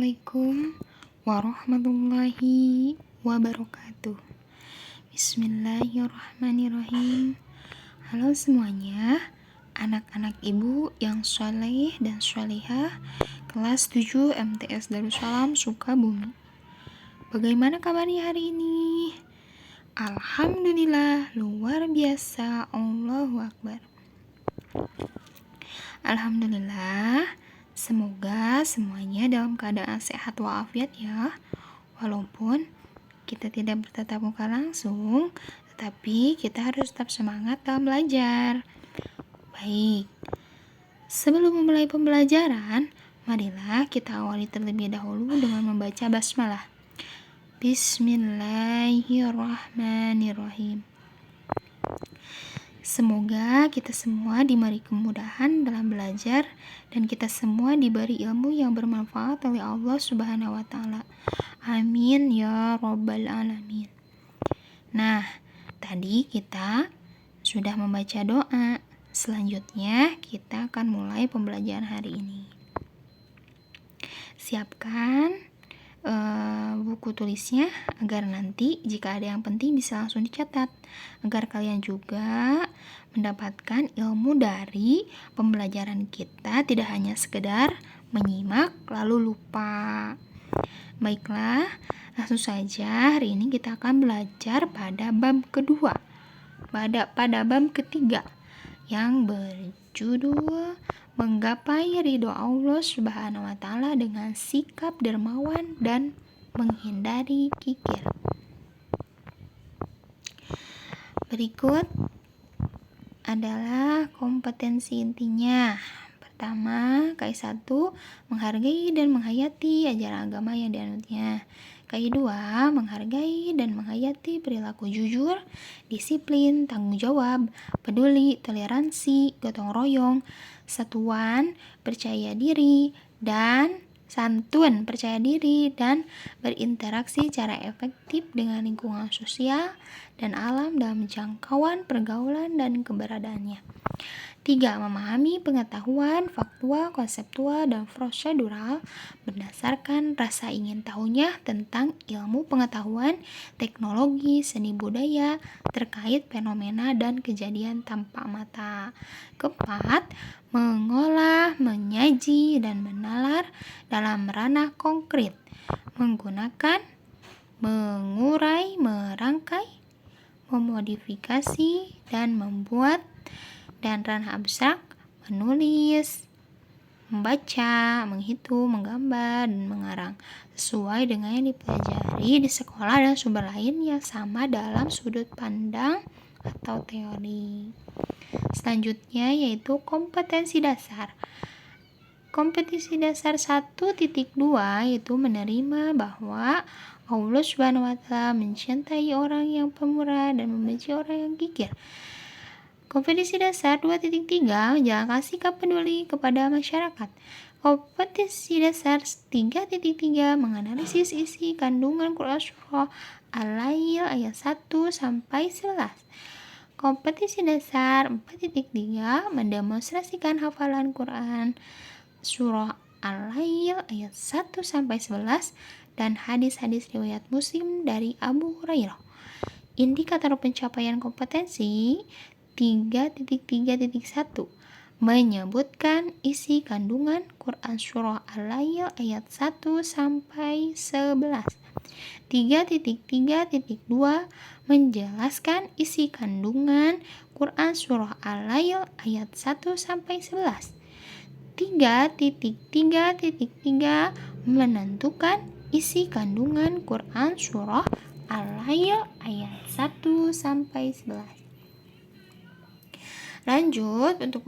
Assalamualaikum warahmatullahi wabarakatuh. Bismillahirrahmanirrahim. Halo semuanya, anak-anak ibu yang soleh dan solehah kelas 7 MTS Darussalam Sukabumi. Bagaimana kabarnya hari ini? Alhamdulillah, luar biasa. Allahu Akbar. Alhamdulillah, semoga semuanya dalam keadaan sehat walafiat ya. Walaupun kita tidak bertatap muka langsung, tetapi kita harus tetap semangat dalam belajar. Baik, sebelum memulai pembelajaran, marilah kita awali terlebih dahulu dengan membaca basmalah. Bismillahirrahmanirrahim. Semoga kita semua diberi kemudahan dalam belajar dan kita semua diberi ilmu yang bermanfaat oleh Allah Subhanahu wa taala. Amin ya rabbal alamin. Nah, tadi kita sudah membaca doa. Selanjutnya kita akan mulai pembelajaran hari ini. Siapkan buku tulisnya agar nanti jika ada yang penting bisa langsung dicatat, agar kalian juga mendapatkan ilmu dari pembelajaran kita, tidak hanya sekedar menyimak lalu lupa. Baiklah, langsung saja hari ini kita akan belajar pada bab kedua, pada bab ketiga yang berjudul menggapai ridho Allah Subhanahu wa taala dengan sikap dermawan dan menghindari kikir. Berikut adalah kompetensi intinya. Pertama, K1, menghargai dan menghayati ajaran agama yang dianutnya. K2, menghargai dan menghayati perilaku jujur, disiplin, tanggung jawab, peduli, toleransi, gotong royong, satuan, percaya diri, dan santun, percaya diri, dan berinteraksi secara efektif dengan lingkungan sosial dan alam dalam jangkauan pergaulan dan keberadaannya. 3. Memahami pengetahuan faktual, konseptual, dan prosedural berdasarkan rasa ingin tahunya tentang ilmu pengetahuan, teknologi, seni budaya terkait fenomena dan kejadian tanpa mata. 4. Mengolah, menyaji, dan menalar dalam ranah konkret, menggunakan, mengurai, merangkai, memodifikasi, dan membuat, dan ranah abstrak, menulis, membaca, menghitung, menggambar, dan mengarang sesuai dengan yang dipelajari di sekolah dan sumber lain yang sama dalam sudut pandang atau teori. Selanjutnya yaitu kompetensi dasar. Kompetensi dasar 1.2 yaitu menerima bahwa Allah Subhanahu wa taala mencintai orang yang pemurah dan membenci orang yang kikir. Kompetensi dasar 2.3 menjalankan sikap peduli kepada masyarakat. Kompetensi dasar 3.3 menganalisis isi kandungan Quran Surah Al-Lail ayat 1 sampai 11. Kompetensi dasar 4.3 mendemonstrasikan hafalan Quran Surah Al-Lail ayat 1 sampai 11 dan hadis-hadis riwayat Muslim dari Abu Hurairah. Indikator pencapaian kompetensi 3.3.1 menyebutkan isi kandungan Quran Surah Al-Lail ayat 1 sampai 11. 3.3.2 menjelaskan isi kandungan Quran Surah Al-Lail ayat 1 sampai 11. 3.3.3 menentukan isi kandungan Quran Surah Al-Lail ayat 1 sampai 11. Lanjut untuk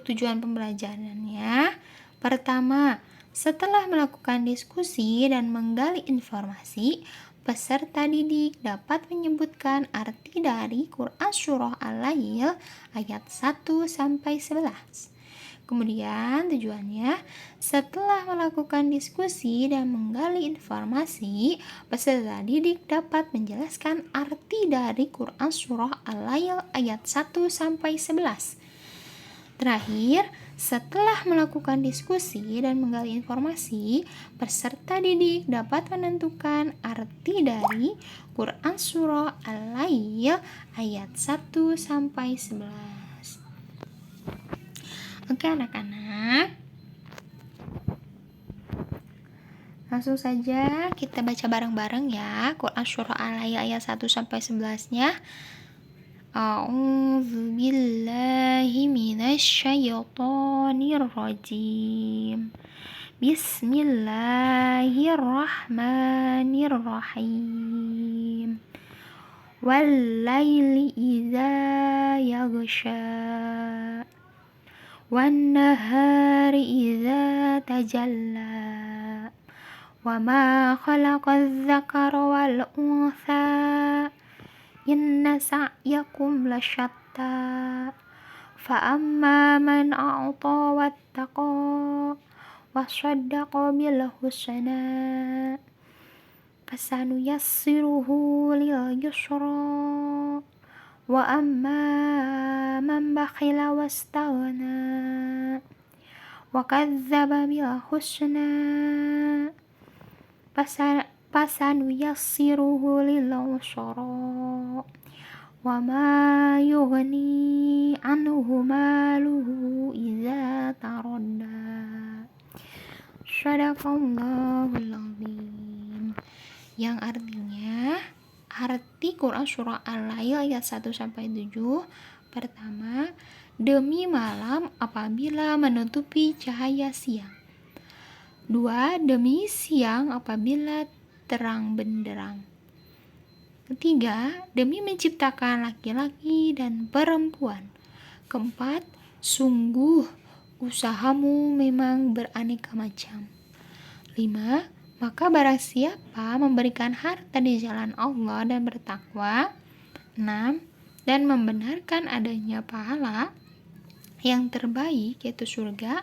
tujuan pembelajarannya. Pertama, setelah melakukan diskusi dan menggali informasi, peserta didik dapat menyebutkan arti dari Quran Surah Al-Lail ayat 1 sampai 11. Kemudian tujuannya, setelah melakukan diskusi dan menggali informasi, peserta didik dapat menjelaskan arti dari Quran Surah Al-Lail ayat 1 sampai 11. Terakhir, Setelah melakukan diskusi dan menggali informasi, peserta didik dapat menentukan arti dari Quran Surah Al-Lail ayat 1 sampai 11. Oke anak-anak, langsung saja kita baca bareng-bareng ya Quran Surah Al-Lail ayat 1 sampai 11-nya. A'udzu billahi minasyaitonir rajim. Bismillahirrahmanirrahim. Wal-laili idza yaghsha. Wan-nahari idza tajalla. Wa ma khalaqadz dzakara wal untha. Inna sa'yakum lasyatta. Fa amma man a'ta wattaqa wa saddaqa bil husna fasanuyassiruhu lil yusra. Wa amma man bakhila wastaghna wa kadzdzaba bil husna fasanuyassiruhu lil usra. Wa ma yughni anhu maluhu idza taradda. Shadaqallahul azim. Yang artinya, arti Quran Surah Al-Lail ayat 1 sampai 7. Pertama, demi malam apabila menutupi cahaya siang. 2. Demi siang apabila terang benderang. 3. Demi menciptakan laki-laki dan perempuan. 4. Sungguh usahamu memang beraneka macam. 5. Maka barang siapa memberikan harta di jalan Allah dan bertakwa. 6. Dan membenarkan adanya pahala yang terbaik yaitu surga.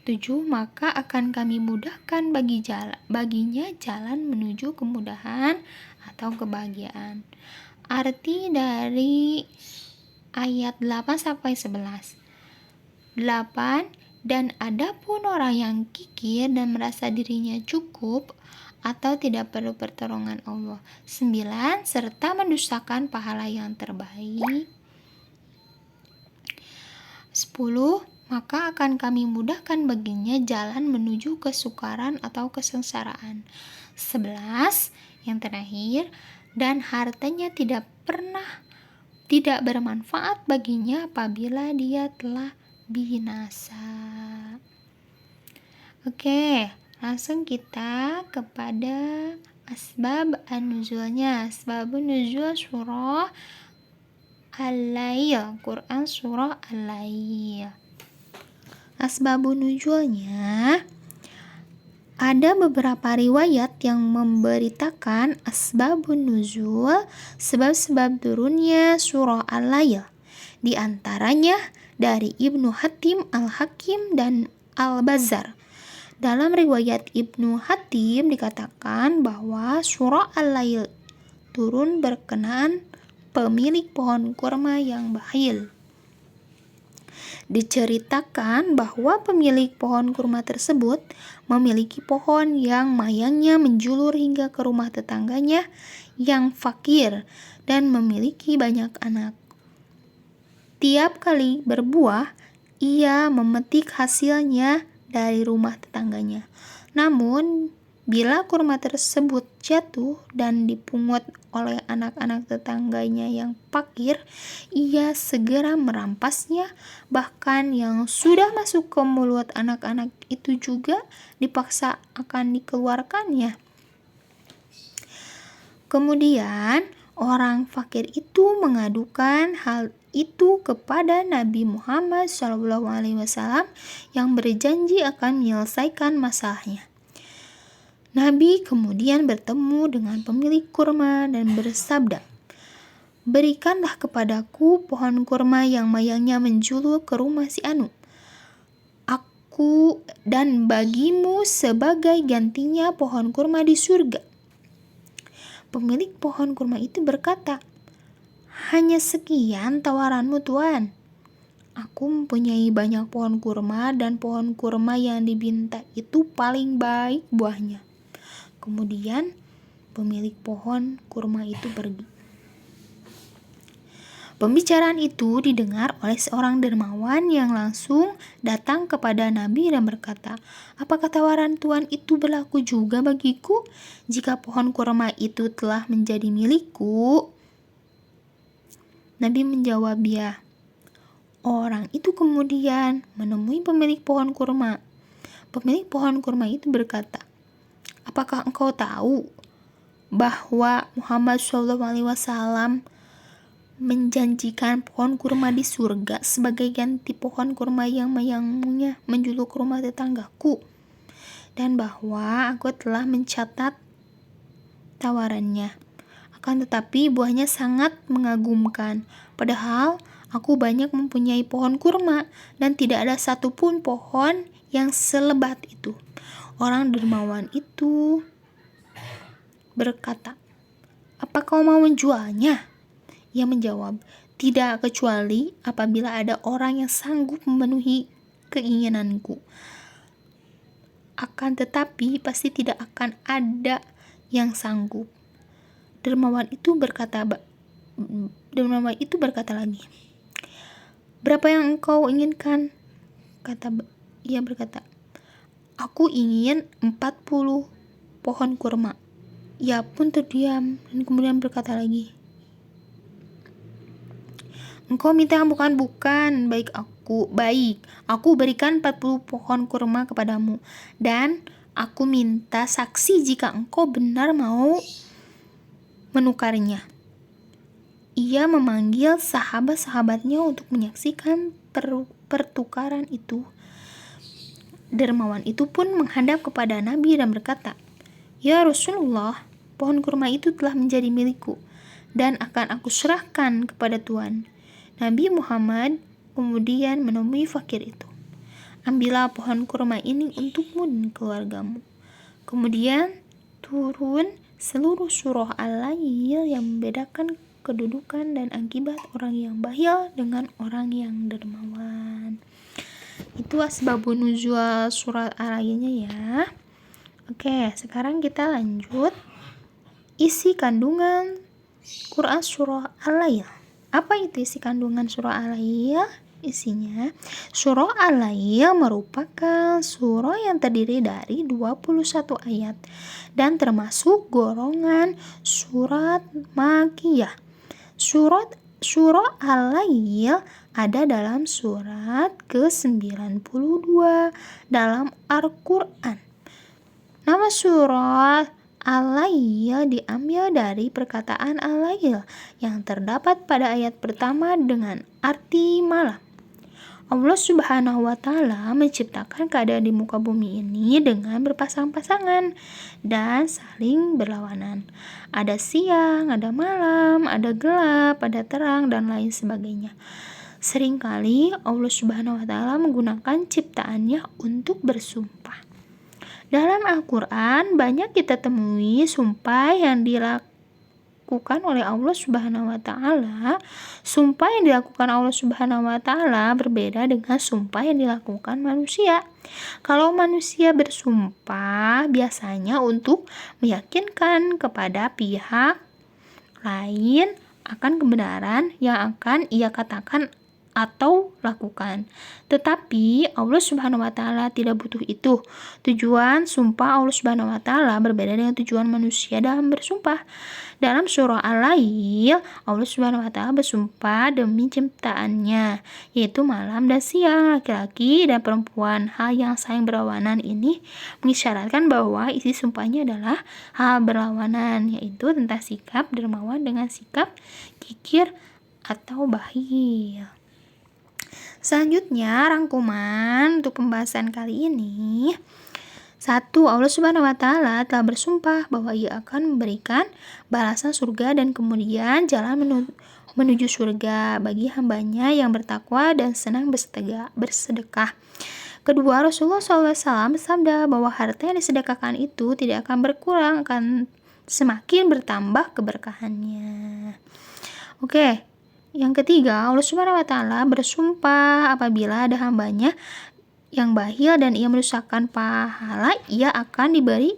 7. Maka akan kami mudahkan baginya jalan menuju kemudahan atau kebahagiaan. Arti dari ayat 8 sampai 11. 8. Dan adapun orang yang kikir dan merasa dirinya cukup atau tidak perlu pertolongan Allah. 9. Serta mendustakan pahala yang terbaik. 10. Maka akan kami mudahkan baginya jalan menuju kesukaran atau kesengsaraan. 11. Yang terakhir, dan hartanya tidak bermanfaat baginya apabila dia telah binasa. Oke, langsung kita kepada asbab an-nuzulnya. Asbabun nuzul surah Al-Lail, Quran surah Al-Lail. Asbabun nuzulnya, ada beberapa riwayat yang memberitakan asbabun nuzul, sebab-sebab turunnya surah Al-Lail. Di antaranya dari Ibnu Hatim Al-Hakim dan Al-Bazzar. Dalam riwayat Ibnu Hatim dikatakan bahwa surah Al-Lail turun berkenaan pemilik pohon kurma yang bakhil. Diceritakan bahwa pemilik pohon kurma tersebut memiliki pohon yang mayangnya menjulur hingga ke rumah tetangganya yang fakir dan memiliki banyak anak. Tiap kali berbuah, ia memetik hasilnya dari rumah tetangganya. Namun, bila kurma tersebut jatuh dan dipungut oleh anak-anak tetangganya yang fakir, ia segera merampasnya. Bahkan yang sudah masuk ke mulut anak-anak itu juga dipaksa akan dikeluarkannya. Kemudian, orang fakir itu mengadukan hal itu kepada Nabi Muhammad SAW yang berjanji akan menyelesaikan masalahnya. Nabi kemudian bertemu dengan pemilik kurma dan bersabda, "Berikanlah kepadaku pohon kurma yang mayangnya menjulur ke rumah si Anu. Aku dan bagimu sebagai gantinya pohon kurma di surga." Pemilik pohon kurma itu berkata, "Hanya sekian tawaranmu, Tuan." Aku mempunyai banyak pohon kurma dan pohon kurma yang dibinta itu paling baik buahnya. Kemudian pemilik pohon kurma itu pergi. Pembicaraan itu didengar oleh seorang dermawan yang langsung datang kepada Nabi dan berkata, "Apakah tawaran Tuhan itu berlaku juga bagiku jika pohon kurma itu telah menjadi milikku?" Nabi menjawab, "Ya." Orang itu kemudian menemui pemilik pohon kurma. Pemilik pohon kurma itu berkata, "Apakah engkau tahu bahwa Muhammad SAW menjanjikan pohon kurma di surga sebagai ganti pohon kurma yang mayangnya menjuluk rumah tetanggaku, dan bahwa aku telah mencatat tawarannya. Akan tetapi buahnya sangat mengagumkan, padahal aku banyak mempunyai pohon kurma dan tidak ada satupun pohon yang selebat itu." Orang dermawan itu berkata, "Apa kau mau menjualnya?" Ia menjawab, "Tidak, kecuali apabila ada orang yang sanggup memenuhi keinginanku. Akan tetapi pasti tidak akan ada yang sanggup." Dermawan itu berkata lagi, "Berapa yang engkau inginkan?" Ia berkata, "Aku ingin 40 pohon kurma." Ia pun terdiam dan kemudian berkata lagi, "Engkau minta bukan, baik, aku berikan 40 pohon kurma kepadamu, dan aku minta saksi jika engkau benar mau menukarnya." Ia memanggil sahabat-sahabatnya untuk menyaksikan pertukaran itu. Dermawan itu pun menghadap kepada Nabi dan berkata, "Ya Rasulullah, pohon kurma itu telah menjadi milikku dan akan aku serahkan kepada Tuhan." Nabi Muhammad kemudian menemui fakir itu. "Ambillah pohon kurma ini untukmu dan keluargamu." Kemudian turun seluruh surah Al-Lail yang membedakan kedudukan dan akibat orang yang bakhil dengan orang yang dermawan. Itu asbabun nuzul surat Al-Lailnya ya. Oke, sekarang kita lanjut isi kandungan Quran surah Al-Lail. Apa itu isi kandungan surah Al-Lail? Isinya, surah Al-Lail merupakan surah yang terdiri dari 21 ayat dan termasuk golongan surat Makkiyah. Surah Al-Lail ada dalam surat ke-92 dalam Al-Quran. Nama surah Al-Lail diambil dari perkataan Al-Lail yang terdapat pada ayat pertama dengan arti malam. Allah Subhanahu wa Ta'ala menciptakan keadaan di muka bumi ini dengan berpasang-pasangan dan saling berlawanan. Ada siang, ada malam, ada gelap, ada terang, dan lain sebagainya. Seringkali Allah Subhanahu wa Ta'ala menggunakan ciptaannya untuk bersumpah. Dalam Al-Quran banyak kita temui sumpah yang dilakukan oleh Allah Subhanahu wa Ta'ala. Sumpah yang dilakukan Allah Subhanahu wa Ta'ala berbeda dengan sumpah yang dilakukan manusia. Kalau manusia bersumpah biasanya untuk meyakinkan kepada pihak lain akan kebenaran yang akan ia katakan atau lakukan. Tetapi Allah Subhanahu wa Ta'ala tidak butuh itu. Tujuan sumpah Allah Subhanahu wa Ta'ala berbeda dengan tujuan manusia dalam bersumpah. Dalam surah Al-Lail, Allah Subhanahu wa Ta'ala bersumpah demi ciptaannya, yaitu malam dan siang, laki-laki dan perempuan. Hal yang saling berlawanan ini mengisyaratkan bahwa isi sumpahnya adalah hal berlawanan, yaitu tentang sikap dermawan dengan sikap kikir atau bakhil. Selanjutnya, rangkuman untuk pembahasan kali ini. 1. Allah Subhanahu wa Ta'ala telah bersumpah bahwa Ia akan memberikan balasan surga dan kemudian jalan menuju surga bagi hambanya yang bertakwa dan senang bersedekah. Kedua, Rasulullah SAW bersabda bahwa harta yang disedekahkan itu tidak akan berkurang, akan semakin bertambah keberkahannya. Oke. Yang ketiga, Allah Subhanahu wa taala bersumpah apabila ada hambanya yang bakhil dan ia merusakkan pahala, ia akan diberi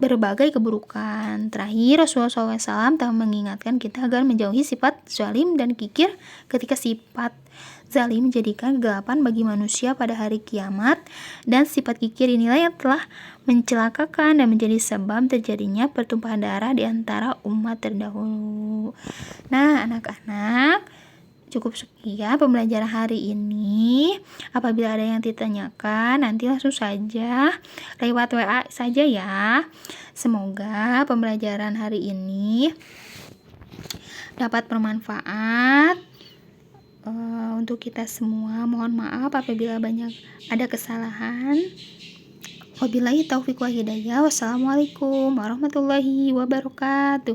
berbagai keburukan. Terakhir, Rasulullah SAW telah mengingatkan kita agar menjauhi sifat zalim dan kikir ketika sifat zalim menjadikan kegelapan bagi manusia pada hari kiamat, dan sifat kikir inilah yang telah mencelakakan dan menjadi sebab terjadinya pertumpahan darah di antara umat terdahulu. Nah, anak-anak, cukup sekian pembelajaran hari ini. Apabila ada yang ditanyakan, nanti langsung saja lewat WA saja ya. Semoga pembelajaran hari ini dapat bermanfaat untuk kita semua. Mohon maaf apabila ada kesalahan. Wabillahi taufiq wal hidayah. Wassalamualaikum warahmatullahi wabarakatuh.